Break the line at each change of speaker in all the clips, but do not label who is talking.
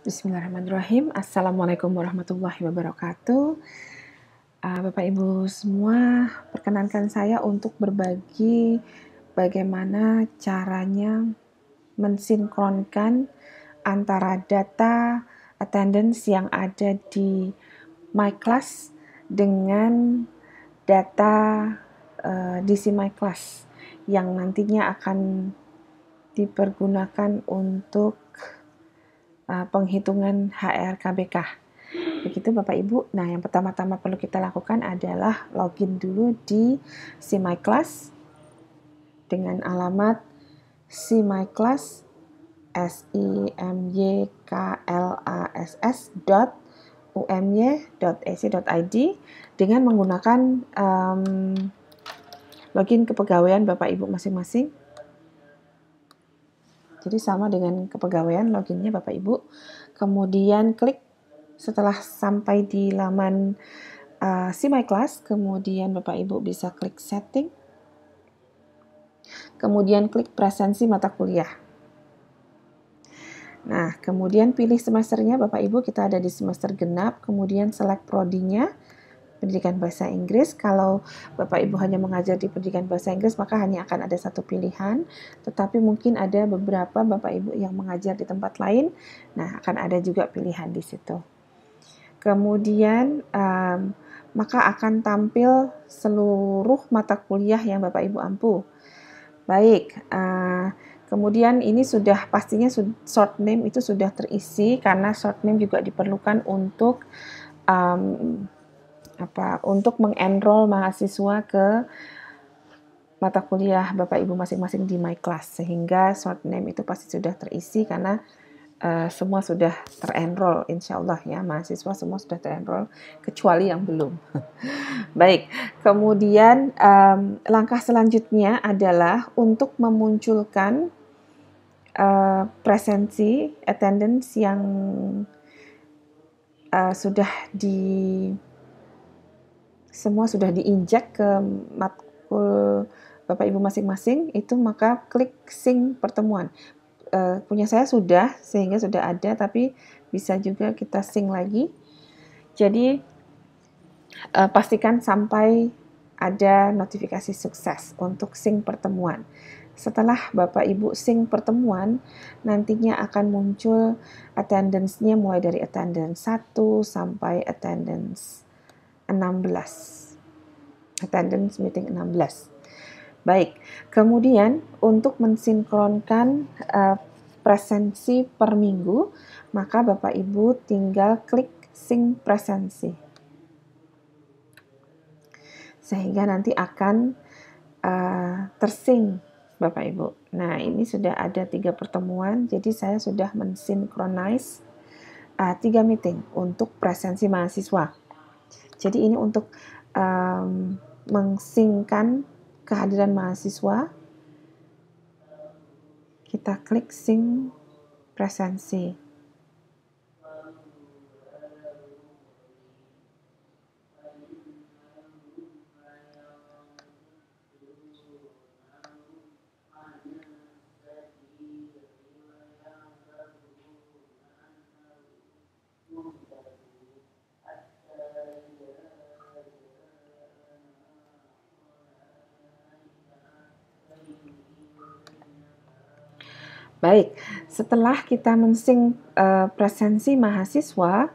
Bismillahirrahmanirrahim. Assalamualaikum warahmatullahi wabarakatuh. Bapak Ibu semua, perkenankan saya untuk berbagi bagaimana caranya mensinkronkan antara data attendance yang ada di MyClass dengan data DC MyClass yang nantinya akan dipergunakan untuk penghitungan HRKBK. Begitu Bapak Ibu. Nah, yang pertama-tama perlu kita lakukan adalah login dulu di SeeMyClass dengan alamat SeeMyClass simyklass.umy.ac.id dengan menggunakan login kepegawaian Bapak Ibu masing-masing. Jadi sama dengan kepegawaian loginnya Bapak Ibu. Kemudian klik setelah sampai di laman SeeMyClass, kemudian Bapak Ibu bisa klik setting. Kemudian klik presensi mata kuliah. Nah, kemudian pilih semesternya Bapak Ibu, kita ada di semester genap, kemudian select prodinya, pendidikan bahasa Inggris. Kalau Bapak Ibu hanya mengajar di pendidikan bahasa Inggris, maka hanya akan ada satu pilihan. Tetapi mungkin ada beberapa Bapak Ibu yang mengajar di tempat lain, nah akan ada juga pilihan di situ. Kemudian maka akan tampil seluruh mata kuliah yang Bapak Ibu ampu. Baik, kemudian ini sudah pastinya short name itu sudah terisi karena short name juga diperlukan untuk untuk mengenroll mahasiswa ke mata kuliah Bapak Ibu masing-masing di MyClass, sehingga short name itu pasti sudah terisi karena semua sudah terenroll, insya Allah ya, mahasiswa semua sudah terenroll kecuali yang belum. Baik, kemudian langkah selanjutnya adalah untuk memunculkan presensi attendance yang semua sudah diinjek ke matkul Bapak Ibu masing-masing, itu maka klik sync pertemuan. Punya saya sudah, sehingga sudah ada, tapi bisa juga kita sync lagi. Jadi pastikan sampai ada notifikasi sukses untuk sync pertemuan. Setelah Bapak Ibu sync pertemuan, nantinya akan muncul attendance-nya mulai dari attendance 1 sampai attendance 16. Attendance meeting 16. Baik, kemudian untuk mensinkronkan presensi per minggu, maka Bapak Ibu tinggal klik sync presensi. Sehingga nanti akan tersync Bapak Ibu. Nah, ini sudah ada 3 pertemuan, jadi saya sudah mensinkronize 3 meeting untuk presensi mahasiswa. Jadi ini untuk mengsynckan kehadiran mahasiswa. Kita klik sync presensi. Baik, setelah kita men-sync presensi mahasiswa,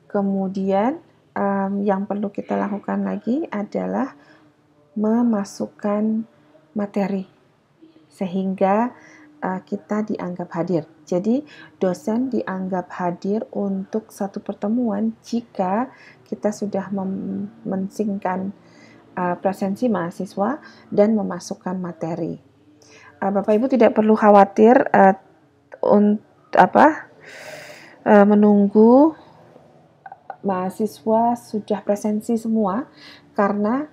kemudian yang perlu kita lakukan lagi adalah memasukkan materi sehingga kita dianggap hadir. Jadi dosen dianggap hadir untuk satu pertemuan jika kita sudah men-synckan presensi mahasiswa dan memasukkan materi. Bapak Ibu tidak perlu khawatir menunggu mahasiswa sudah presensi semua, karena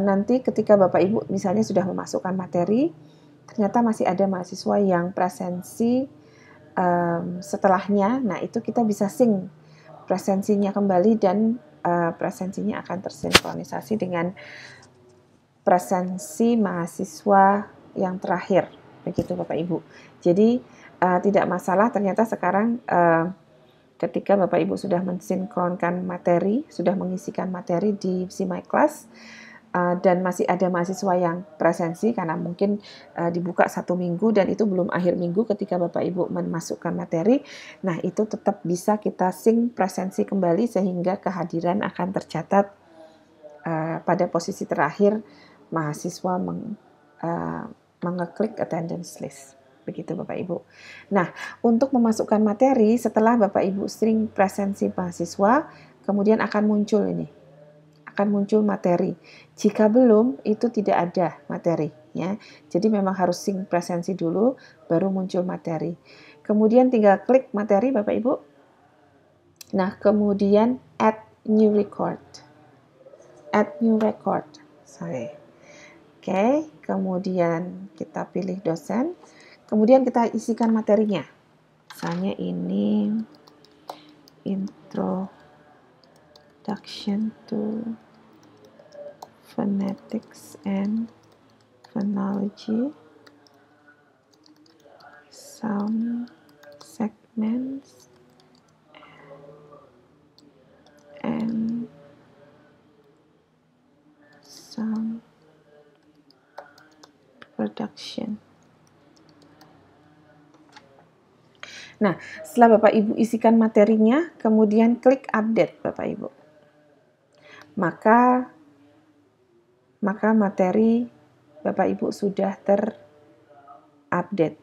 nanti ketika Bapak Ibu misalnya sudah memasukkan materi, ternyata masih ada mahasiswa yang presensi setelahnya, nah itu kita bisa sync presensinya kembali dan presensinya akan tersinkronisasi dengan presensi mahasiswa yang terakhir, begitu Bapak Ibu. Jadi tidak masalah, ternyata sekarang ketika Bapak Ibu sudah mensinkronkan materi, sudah mengisikan materi di See My Class, dan masih ada mahasiswa yang presensi karena mungkin dibuka 1 minggu dan itu belum akhir minggu ketika Bapak Ibu memasukkan materi, nah itu tetap bisa kita sync presensi kembali sehingga kehadiran akan tercatat pada posisi terakhir mahasiswa mengeklik attendance list. Begitu Bapak Ibu. Nah, untuk memasukkan materi setelah Bapak Ibu sering presensi mahasiswa, kemudian akan muncul materi. Jika belum, itu tidak ada materi, ya. Jadi memang harus sync presensi dulu, baru muncul materi. Kemudian tinggal klik materi Bapak Ibu. Nah, kemudian add new record. Oke, kemudian kita pilih dosen. Kemudian kita isikan materinya. Misalnya ini Introduction to Phonetics and Phonology, some segments, and some production. Nah, setelah Bapak Ibu isikan materinya, kemudian klik update Bapak Ibu. Maka materi Bapak Ibu sudah terupdate.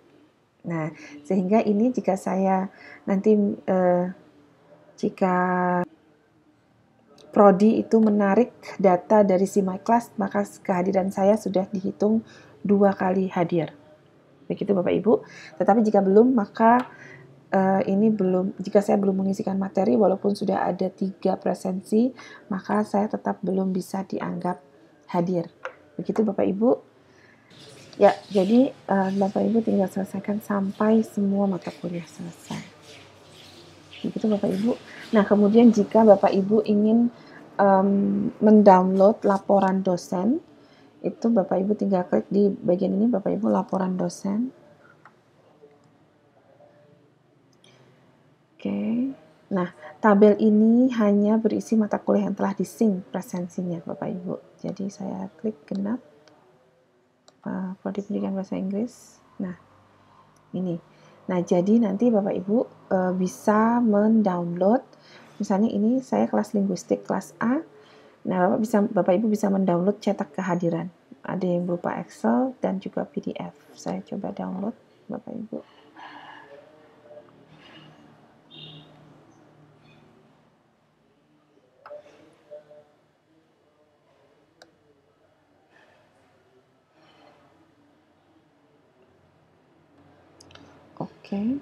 Nah, sehingga ini jika saya nanti jika Prodi itu menarik data dari See My Class, maka kehadiran saya sudah dihitung 2 kali hadir. Begitu Bapak Ibu. Tetapi jika belum, maka jika saya belum mengisikan materi, walaupun sudah ada 3 presensi, maka saya tetap belum bisa dianggap hadir. Begitu Bapak Ibu. Ya, jadi Bapak Ibu tinggal selesaikan sampai semua mata kuliah selesai. Begitu Bapak Ibu. Nah, kemudian jika Bapak Ibu ingin mendownload laporan dosen, itu Bapak Ibu tinggal klik di bagian ini, Bapak Ibu, laporan dosen. Oke. Nah, tabel ini hanya berisi mata kuliah yang telah di-sync presensinya, Bapak Ibu. Jadi saya klik genap, Prodi Pendidikan Bahasa Inggris. Nah, ini. Nah, jadi nanti Bapak Ibu bisa mendownload, misalnya ini saya kelas linguistik kelas A. Nah, Bapak Ibu bisa mendownload cetak kehadiran. Ada yang berupa Excel dan juga PDF. Saya coba download, Bapak Ibu. Oke.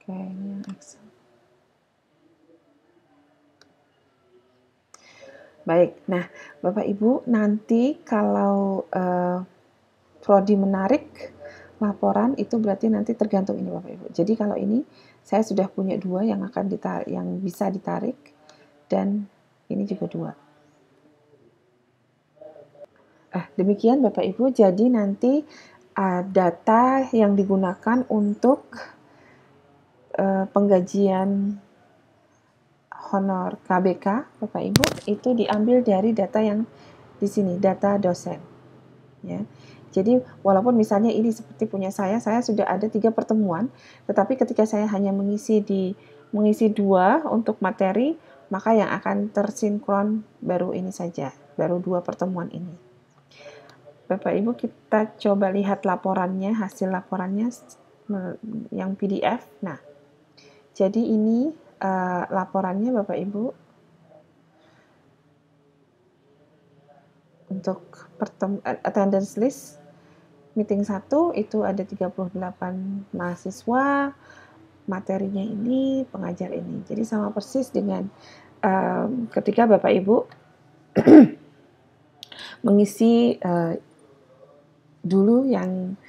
Oke, ini yang Excel. Baik, nah Bapak Ibu nanti kalau Prodi menarik laporan itu berarti nanti tergantung ini Bapak Ibu. Jadi kalau ini saya sudah punya 2 yang akan yang bisa ditarik dan ini juga 2. Demikian Bapak Ibu. Jadi nanti data yang digunakan untuk penggajian honor KBK Bapak Ibu itu diambil dari data yang di sini, data dosen. Ya. Jadi walaupun misalnya ini seperti punya saya sudah ada 3 pertemuan, tetapi ketika saya hanya mengisi 2 untuk materi, maka yang akan tersinkron baru ini saja, baru 2 pertemuan ini. Bapak Ibu kita coba lihat laporannya, hasil laporannya yang PDF. Nah, jadi ini laporannya Bapak Ibu untuk attendance list meeting 1 itu ada 38 mahasiswa, materinya ini, pengajar ini. Jadi sama persis dengan ketika Bapak Ibu mengisi dulu yang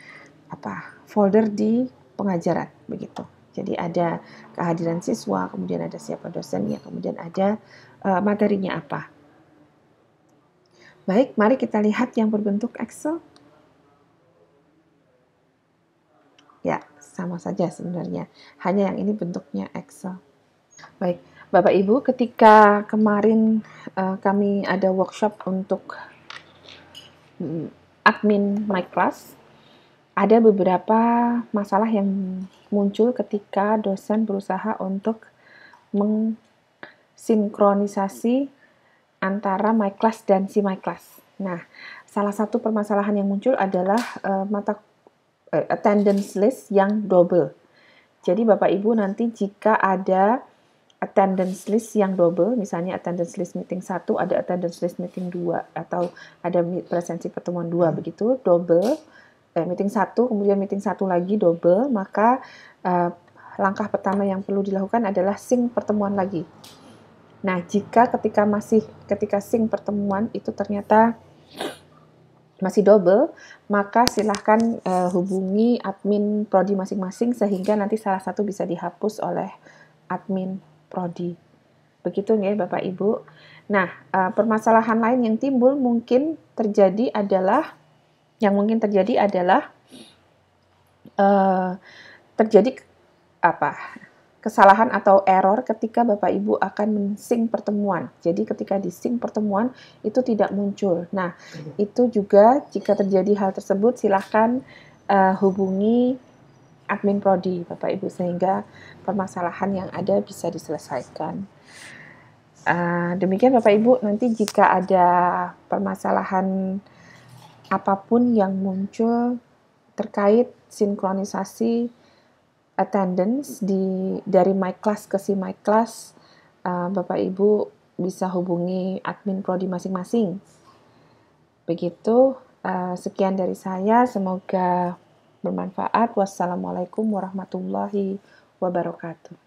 folder di pengajaran begitu. Jadi ada kehadiran siswa, kemudian ada siapa dosennya, kemudian ada materinya apa. Baik, mari kita lihat yang berbentuk Excel. Ya, sama saja sebenarnya. Hanya yang ini bentuknya Excel. Baik, Bapak Ibu, ketika kemarin kami ada workshop untuk admin My Class, ada beberapa masalah yang muncul ketika dosen berusaha untuk mengsinkronisasi antara My Class dan si My Class. Nah, salah satu permasalahan yang muncul adalah attendance list yang double. Jadi Bapak Ibu nanti jika ada attendance list yang double, misalnya attendance list meeting 1, ada attendance list meeting 2, atau ada presensi pertemuan 2, begitu, double, meeting 1, kemudian meeting 1 lagi double, maka langkah pertama yang perlu dilakukan adalah sync pertemuan lagi. Nah, ketika sync pertemuan itu ternyata masih double, maka silahkan hubungi admin prodi masing-masing sehingga nanti salah satu bisa dihapus oleh admin prodi. Begitu ya Bapak Ibu. Nah, permasalahan lain yang timbul mungkin terjadi adalah terjadi kesalahan atau error ketika Bapak Ibu akan men-sync pertemuan. Jadi ketika di-sync pertemuan itu tidak muncul. Nah, itu juga jika terjadi hal tersebut silahkan hubungi admin prodi Bapak Ibu sehingga permasalahan yang ada bisa diselesaikan. Demikian Bapak Ibu, nanti jika ada permasalahan apapun yang muncul terkait sinkronisasi attendance dari My Class ke si My Class, Bapak Ibu bisa hubungi admin prodi masing-masing. Begitu, sekian dari saya, semoga bermanfaat. Wassalamualaikum warahmatullahi wabarakatuh.